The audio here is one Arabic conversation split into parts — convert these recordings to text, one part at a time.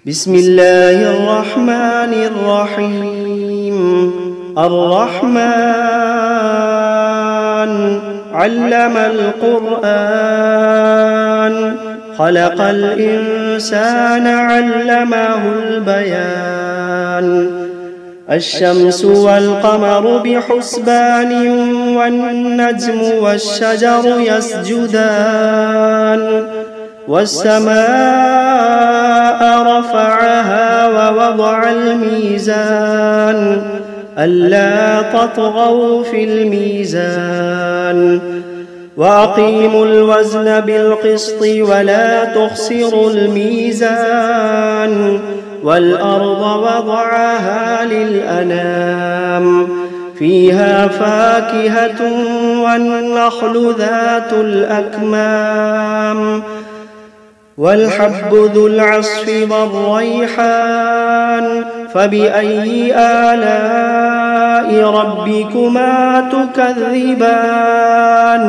بسم الله الرحمن الرحيم. الرحمن علم القرآن، خلق الإنسان علمه البيان. الشمس والقمر بحسبان، والنجم والشجر يسجدان. والسماء رفعها ووضع الميزان، ألا تطغوا في الميزان. وأقيموا الوزن بالقسط ولا تخسروا الميزان. والأرض وضعها للأنام، فيها فاكهة والنخل ذات الأكمام. والحب ذو العصف والريحان، فبأي آلاء ربكما تكذبان.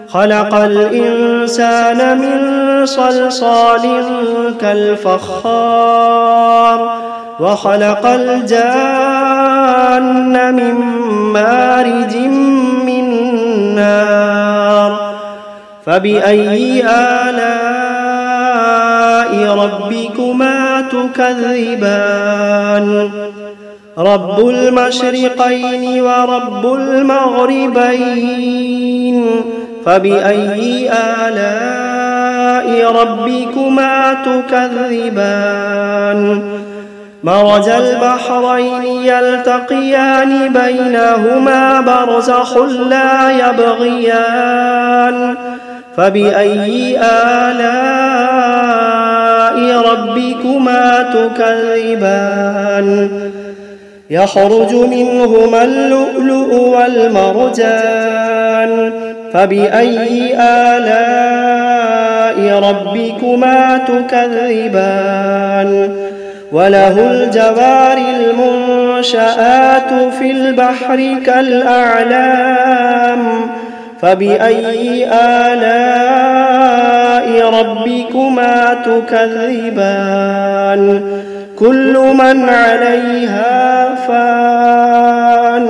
خلق الإنسان من صلصال كالفخار، وخلق الجان من مارج من نار. فبأي آلاء ربكما تكذبان. رب المشرقين ورب المغربين، فبأي آلاء ربكما تكذبان. مرج البحرين يلتقيان، بينهما برزخ لا يبغيان. فبأي آلاء ربكما تكذبان. يخرج منهما اللؤلؤ والمرجان، فبأي آلاء ربكما تكذبان. وله الجوار المنشآت في البحر كالأعلام، فبأي آلاء ربكما تكذبان. كل من عليها فان،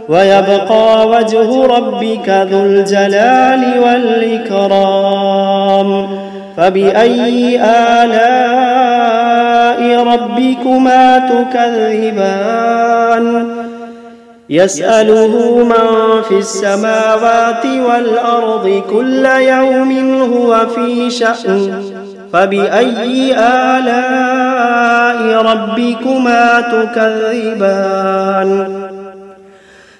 ويبقى وجه ربك ذو الجلال والإكرام. فبأي آلاء ربكما تكذبان. يسأله من في السماوات والأرض كل يوم هو في شأن. فبأي آلاء ربكما تكذبان.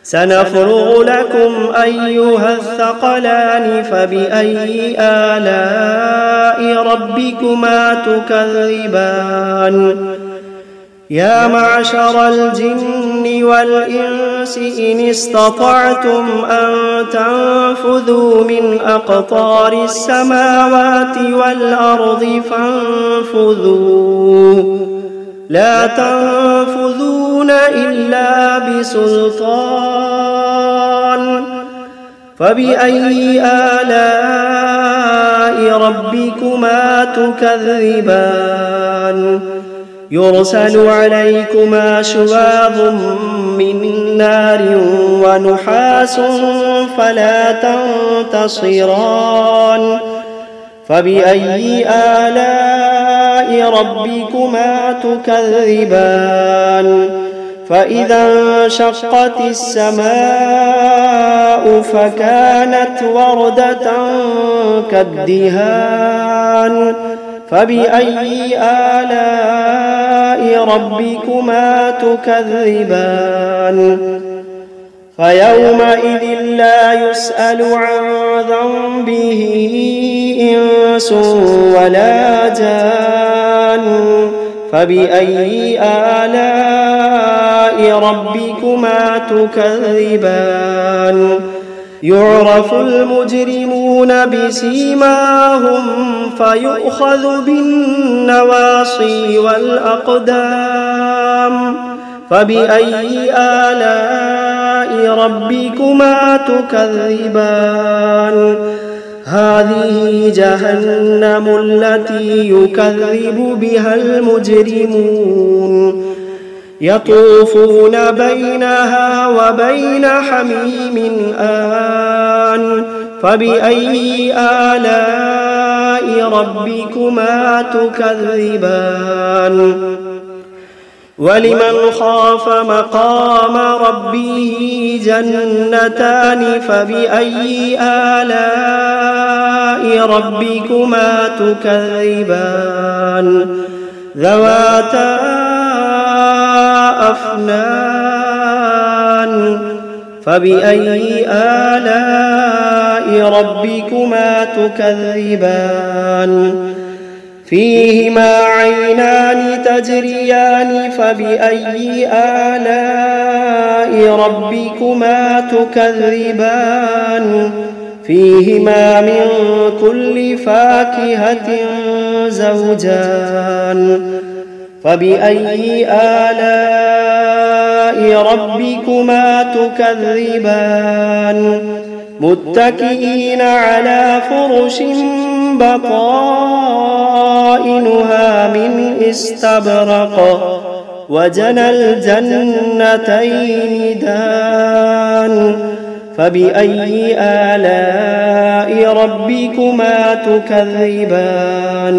سنفرغ لكم أيها الثقلان، فبأي آلاء ربكما تكذبان. يا معشر الجن والإنس إن استطعتم أن تنفذوا من أقطار السماوات والأرض فانفذوا، لا تنفذون إلا بسلطان. فبأي آلاء ربكما تكذبان. يرسل عليكما شواظ من نار ونحاس فلا تنتصران. فبأي آلاء ربكما تكذبان. فإذا انشقت السماء فكانت وردة كالدهان. فبأي آلاء ربكما تكذبان. فيومئذ لا يسأل عن ذنبه إنس ولا جان. فبأي آلاء ربكما تكذبان. يعرف المجرمون بسيماهم فيؤخذ بالنواصي والأقدام. فبأي آلاء ربكما تكذبان. هذه جهنم التي يكذب بها المجرمون يطوفون بينها وبين حميم آن فبأي آلاء ربكما تكذبان ولمن خاف مقام ربه جنتان فبأي آلاء ربكما تكذبان ذواتا أفنان فبأي آلاء ربكما تكذبان فيهما عينان تجريان فبأي آلاء ربكما تكذبان فيهما من كل فاكهة زوجان فبأي آلاء ربكما تكذبان متكئين على فرش بطائنها من استبرق وجنى الجنتين دان فبأي آلاء ربكما تكذبان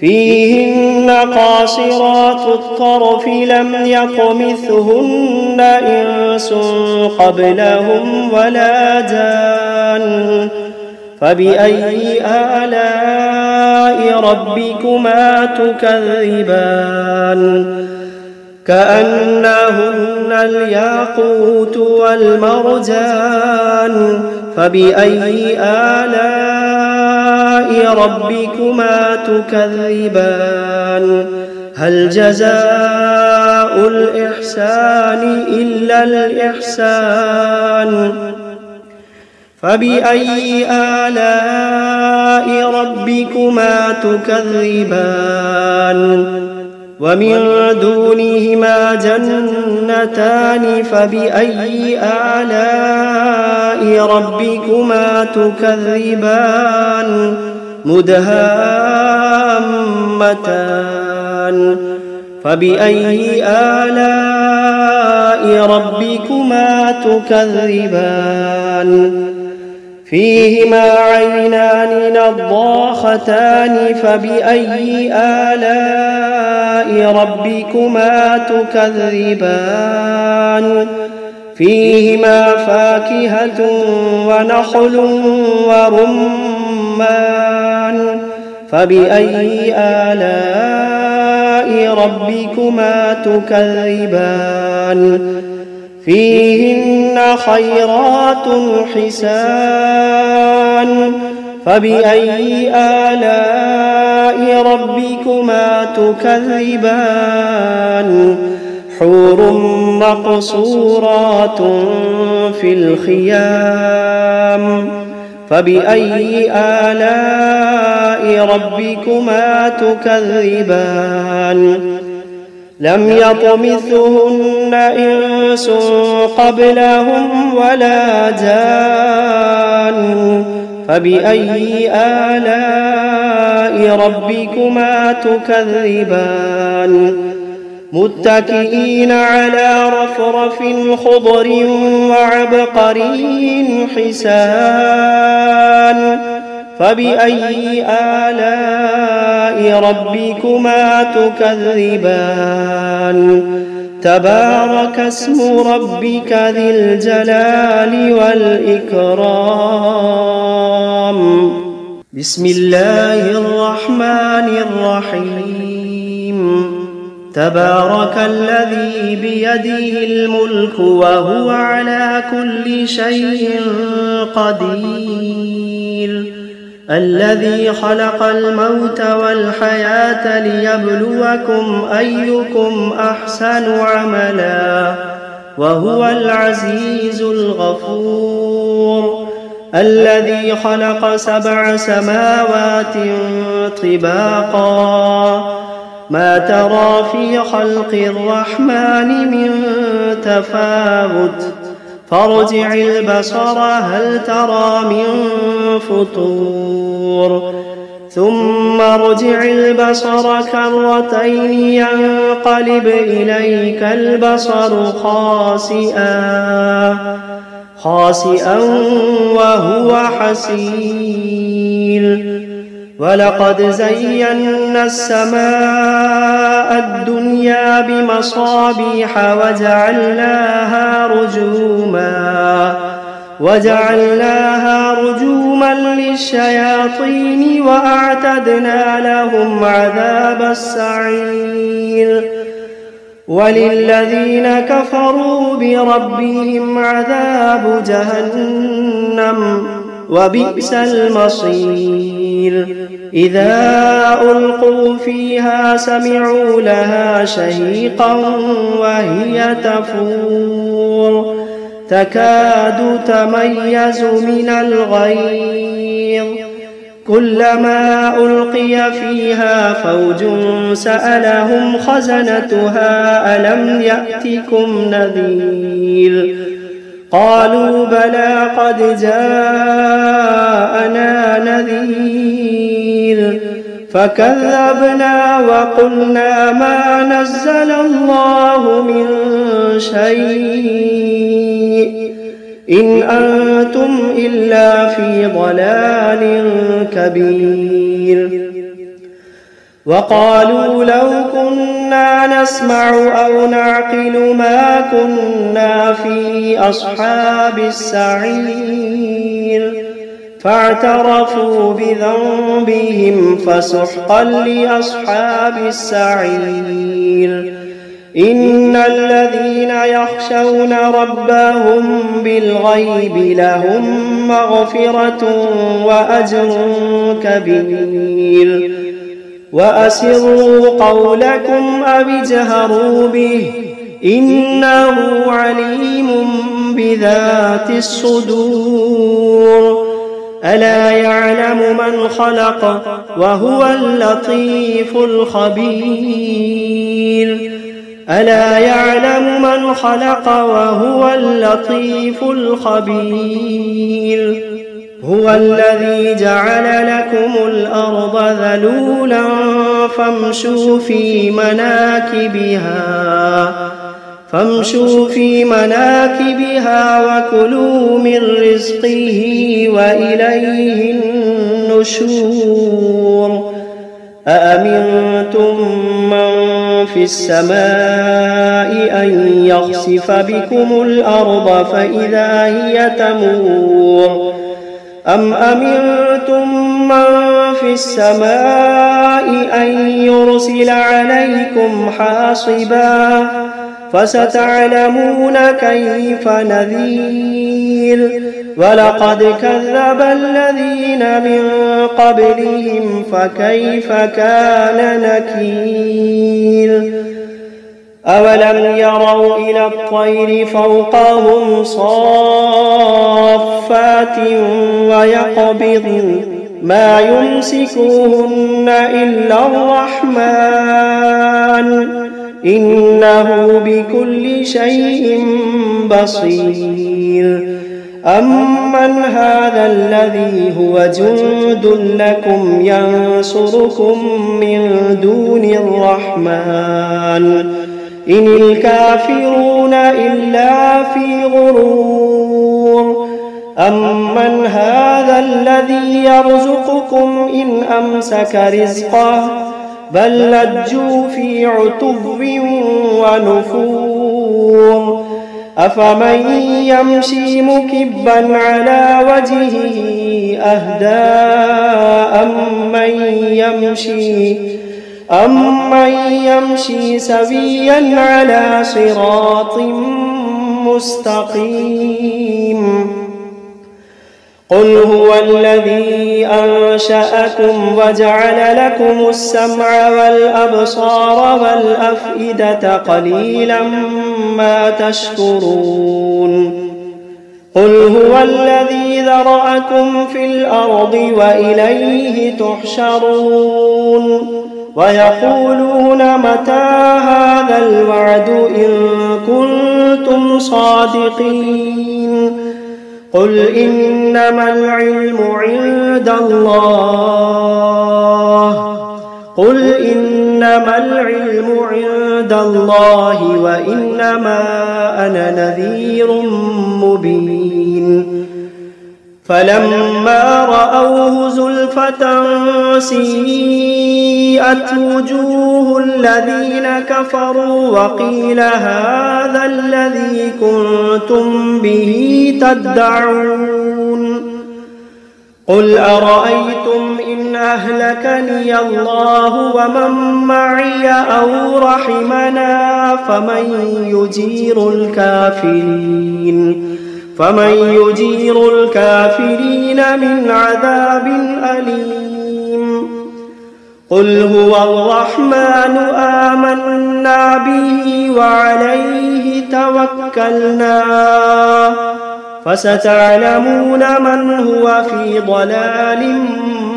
فيهن قاصرات الطرف لم يطمثهن إنس قبلهم ولا جان فبأي آلاء ربكما تكذبان كأنهن الياقوت والمرجان فبأي آلاء ربكما تكذبان هل جزاء الإحسان إلا الإحسان فبأي آلاء ربكما تكذبان ومن دونهما جنتان فبأي آلاء ربكما تكذبان مدهامتان فبأي آلاء ربكما تكذبان فيهما عينان نضاختان فبأي آلاء ربكما تكذبان فيهما فاكهة ونخل ورمان فبأي آلاء ربكما تكذبان فيهن خيرات حسان فبأي آلاء ربكما تكذبان حور مقصورات في الخيام فبأي آلاء ربكما تكذبان لم يطمثهن إنس قبلهم ولا جان فبأي آلاء ربكما تكذبان متكئين على رفرف خضر وعبقري حسان فبأي آلاء ربكما تكذبان تبارك اسم ربك ذي الجلال والإكرام بسم الله الرحمن الرحيم تبارك الذي بيده الملك وهو على كل شيء قدير الذي خلق الموت والحياة ليبلوكم أيكم أحسن عملا وهو العزيز الغفور الذي خلق 7 سماوات طباقا ما ترى في خلق الرحمن من تفاوت فارجع البصر هل ترى من فطور ثم ارجع البصر كرتين ينقلب إليك البصر خاسئا وهو حسير ولقد زينا السماء الدنيا بمصابيح وجعلناها رجوما للشياطين وأعتدنا لهم عذاب السعير وللذين كفروا بربهم عذاب جهنم وبئس المصير إذا ألقوا فيها سمعوا لها شهيقا وهي تفور تكاد تميز من الغيظ كلما ألقي فيها فوج سألهم خزنتها ألم يأتكم نذير قالوا بلى قد جاءنا نذير فكذبنا وقلنا ما نزل الله من شيء إن أنتم إلا في ضلال كبير وقالوا لو كنا نسمع أو نعقل ما كنا في أصحاب السعير فاعترفوا بذنبهم فسحقا لأصحاب السعير إن الذين يخشون ربهم بالغيب لهم مغفرة وأجر كبير وأسروا قولكم أو اجهروا به إنه عليم بذات الصدور ألا يعلم من خلق وهو اللطيف الخبير ألا يعلم من خلق وهو اللطيف الخبير هو الذي جعل لكم الأرض ذلولا فامشوا في مناكبها وكلوا من رزقه وإليه النشور أأمنتم من في السماء أن يخسف بكم الأرض فإذا هي تمور أم أمنتم من في السماء أن يرسل عليكم حاصبا فستعلمون كيف نذير ولقد كذب الذين من قبلهم فكيف كان نكير أولم يروا إلى الطير فوقهم صافات ويقبضن ما يمسكوهن إلا الرحمن إنه بكل شيء بصير أمن هذا الذي هو جند لكم ينصركم من دون الرحمن إن الكافرون إلا في غرور أمن هذا الذي يرزقكم إن أمسك رزقه بل لجوا في عتب ونفور أفمن يمشي مكبا على وجهه أهدى أمن يمشي سويا على صراط مستقيم قل هو الذي أنشأكم وجعل لكم السمع والأبصار والأفئدة قليلا ما تشكرون قل هو الذي ذرأكم في الأرض وإليه تحشرون ويقولون متى هذا الوعد إن كنتم كنتم صادقين قل إنما العلم عند الله وإنما أنا نذير مبين فلما رأوه زلفة سيئت وجوه الذين كفروا وقيل هذا الذي كنتم به تدعون قل أرأيتم إن أهلكني الله ومن معي أو رحمنا فمن يجير الكافرين من عذاب أليم قل هو الرحمن آمنا به وعليه توكلنا فستعلمون من هو في ضلال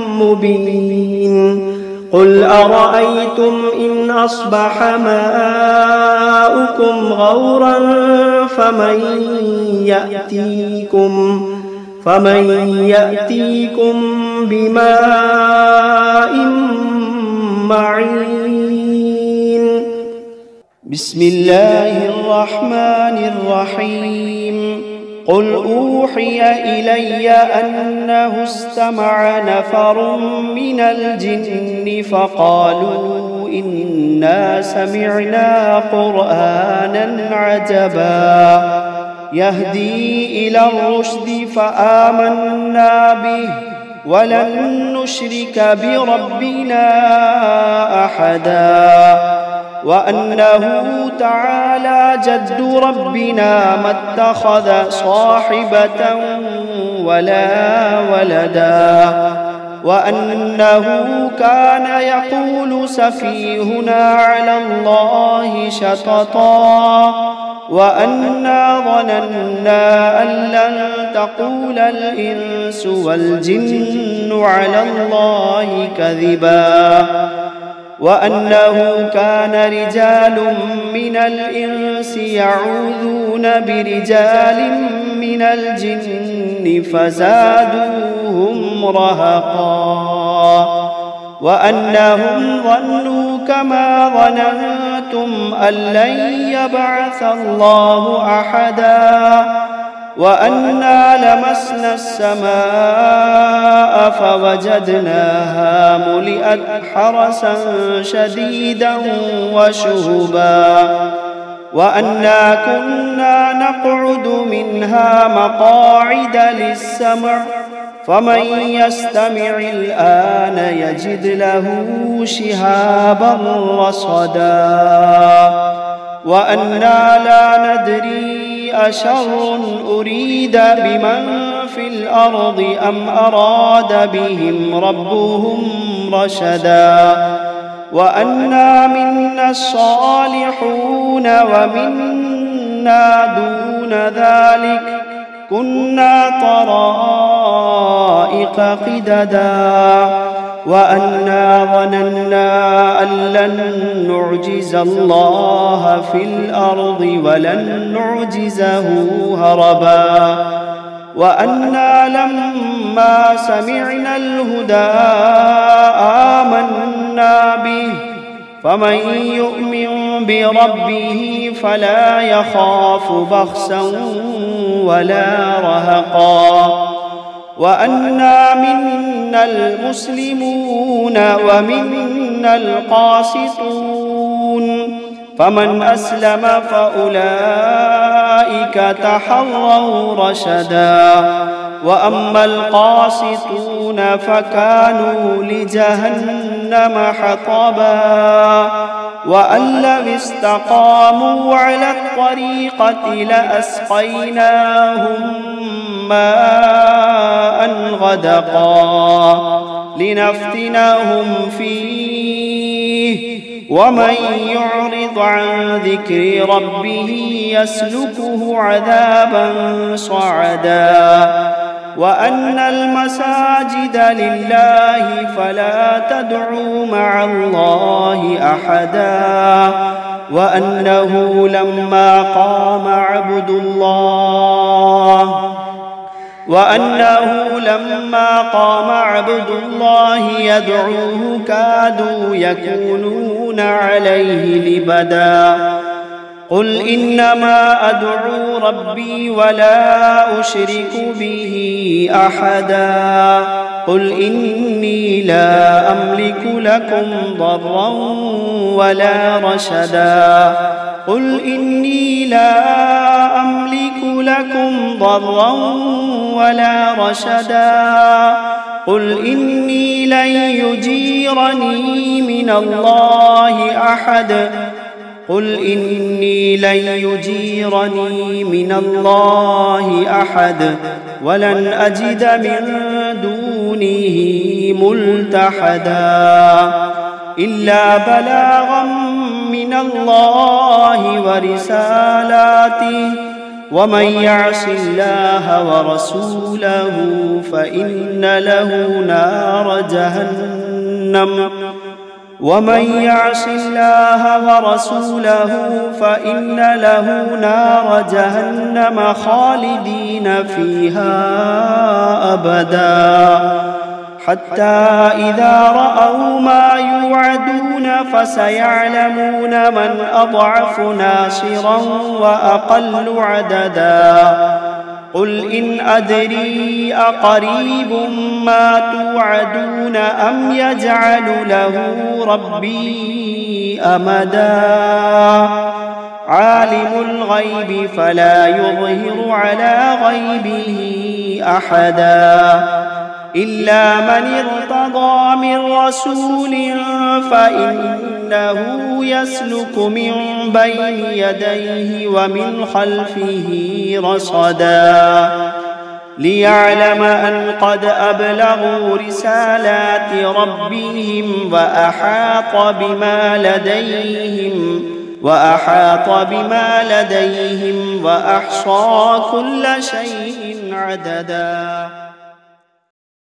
مبين قل أرأيتم إن أصبح ماؤكم غورا فمن يأتيكم بماء معين بسم الله الرحمن الرحيم قل أوحي إلي أنه استمع نفر من الجن فقالوا إنا سمعنا قرآنا عجبا يهدي إلى الرشد فآمنا به ولن نشرك بربنا أحدا وأنه تعالى جد ربنا ما اتخذ صاحبة ولا ولدا وأنه كان يقول سفيهنا على الله شططا وأنا ظننا أن لن تقول الإنس والجن على الله كذبا وأنه كان رجال من الإنس يعوذون برجال من الجن فزادوهم رهقا وأنهم ظنوا كما ظننتم أن لن يبعث الله أحدا وأنا لمسنا السماء فوجدناها ملئت حرسا شديدا وشهبا وأنا كنا نقعد منها مقاعد للسمع فمن يستمع الآن يجد له شهابا رصدا وأنا لا ندري أشر أريد بمن في الأرض أم أراد بهم ربهم رشدا وأنا منا الصالحون ومنا دون ذلك كنا طرائق قددا وأنا ظننا أن لن نعجز الله في الأرض ولن نعجزه هربا وأنا لما سمعنا الهدى آمنا به فمن يؤمن بربه فلا يخاف بخسا ولا رهقا وأنا منا المسلمون ومنا القاسطون فمن أسلم فأولئك تحروا رشدا وأما القاسطون فكانوا لجهنم حطبا وأن لو استقاموا على الطريقة لأسقيناهم ماء غدقا لنفتنهم فيه ومن يعرض عن ذكر ربه يسلكه عذابا صعدا وأن المساجد لله فلا تدعوا مع الله أحدا وأنه لما قام عبد الله يدعوه كادوا يكونون عليه لبدا. قل إنما أدعو ربي ولا أشرك به أحدا. قل إني لا أملك لكم ضرا ولا رشدا. قل إني لا أملك لكم ضرا ولا رشدا. قل إني لن يجيرني من الله أحد. قل إني لن يجيرني من الله أحد ولن أجد من دونه ملتحدا إلا بلاغا من الله ورسالاته ومن يعص الله ورسوله فإن له نار جهنم خالدين فيها أبدا حتى إذا رأوا ما يوعدون فسيعلمون من أضعف ناصرا وأقل عددا. قل إن أدري أقريب ما توعدون أم يجعل له ربي أمدا. عالم الغيب فلا يظهر على غيبه أحدا إلا من ارتضى من رسول فإنه يسلك من بين يديه ومن خلفه رصدا ليعلم أن قد أبلغوا رسالات ربهم وأحاط بما لديهم وأحصى كل شيء عددا.